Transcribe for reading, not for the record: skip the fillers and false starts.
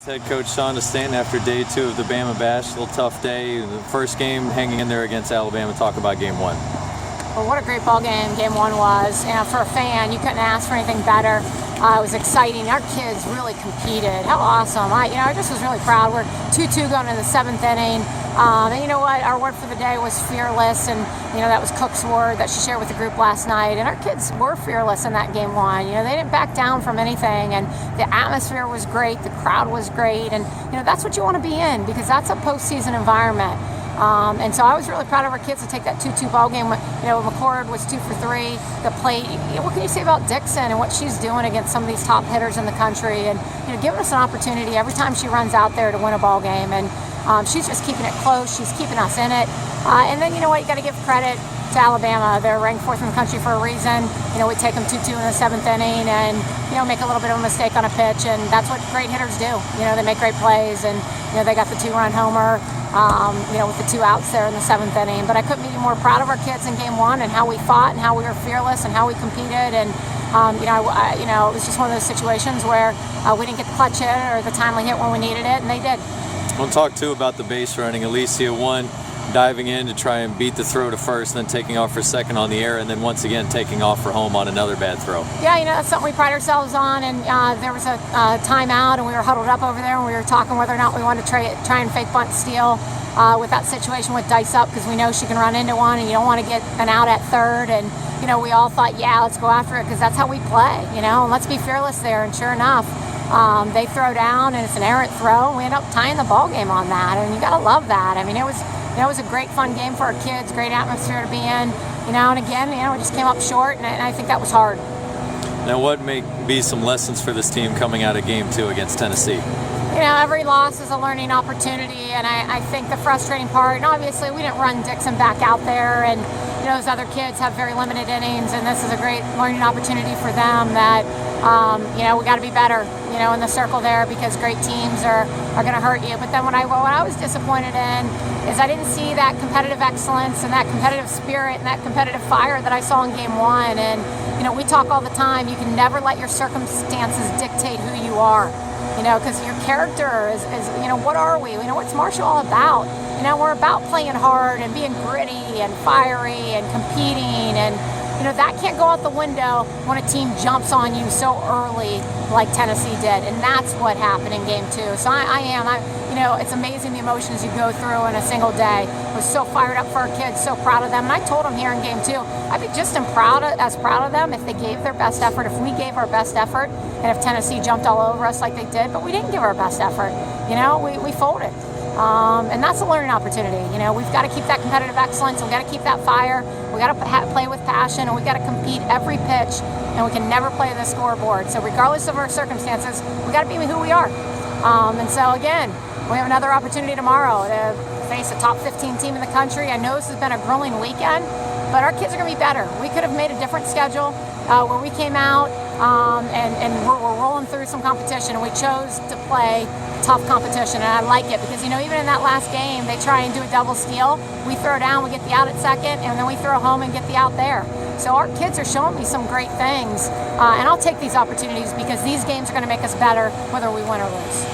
Head Coach Shonda Stanton after day 2 of the BAMA Bash. A little tough day. The first game hanging in there against Alabama. Talk about game 1. Well, what a great ball game 1 was. And for a fan, you couldn't ask for anything better. It was exciting. Our kids really competed. How awesome. I just was really proud. We're 2-2 going into the 7th inning. And you know what? Our word for the day was fearless. And, that was Cook's word that she shared with the group last night. And our kids were fearless in that game 1. They didn't back down from anything. And the atmosphere was great. The crowd was great. And, that's what you want to be in, because that's a postseason environment. And so I was really proud of our kids to take that 2-2 ball game. McCord was 2 for 3. The plate. What can you say about Dixon and what she's doing against some of these top hitters in the country? And giving us an opportunity every time she runs out there to win a ball game. And she's just keeping it close. She's keeping us in it. And then you know what? You got to give credit to Alabama. They're ranked 4th in the country for a reason. We take them 2-2 in the 7th inning, and make a little bit of a mistake on a pitch, and that's what great hitters do. They make great plays, and they got the 2-run homer. With the 2 outs there in the 7th inning. But I couldn't be more proud of our kids in game 1 and how we fought and how we were fearless and how we competed. And, it was just one of those situations where we didn't get the clutch hit or the timely hit when we needed it, and they did. We'll talk, too, about the base running. Alicia won, diving in to try and beat the throw to first, then taking off for second on the air, and then once again taking off for home on another bad throw. Yeah, that's something we pride ourselves on. And there was a timeout, and we were huddled up over there, and we were talking whether or not we wanted to try and fake bunt steal with that situation with Dice up, because we know she can run into one, and you don't want to get an out at third. And we all thought, yeah, let's go after it, because that's how we play. And let's be fearless there. And sure enough, they throw down, and it's an errant throw, and we end up tying the ball game on that. And you got to love that. I mean, it was a great fun game for our kids, great atmosphere to be in, and again, we just came up short, and I think that was hard. Now, what may be some lessons for this team coming out of game 2 against Tennessee? Every loss is a learning opportunity, and I think the frustrating part, and obviously we didn't run Dixon back out there, and those other kids have very limited innings, and this is a great learning opportunity for them that, we got to be better, in the circle there, because great teams are going to hurt you. But then what I was disappointed in is I didn't see that competitive excellence and that competitive spirit and that competitive fire that I saw in game 1. And, we talk all the time, you can never let your circumstances dictate who you are, because your character is, what are we? What's Marshall all about? We're about playing hard and being gritty and fiery and competing, and that can't go out the window when a team jumps on you so early like Tennessee did, and that's what happened in game 2. So it's amazing the emotions you go through in a single day. I was so fired up for our kids, so proud of them, and I told them here in game 2, I'd be just as proud of them if they gave their best effort, if we gave our best effort, and if Tennessee jumped all over us like they did, but we didn't give our best effort. We folded. And that's a learning opportunity. We've got to keep that competitive excellence. We've got to keep that fire. We've got to play with passion, and we've got to compete every pitch, and we can never play the scoreboard. So regardless of our circumstances, we've got to be who we are. And so, again, we have another opportunity tomorrow to face a top 15 team in the country. I know this has been a grueling weekend, but our kids are going to be better. We could have made a different schedule where we came out and we're rolling through some competition, and we chose to play tough competition, and I like it because even in that last game they try and do a double steal. We throw down, we get the out at second, and then we throw home and get the out there. So our kids are showing me some great things, and I'll take these opportunities because these games are going to make us better whether we win or lose.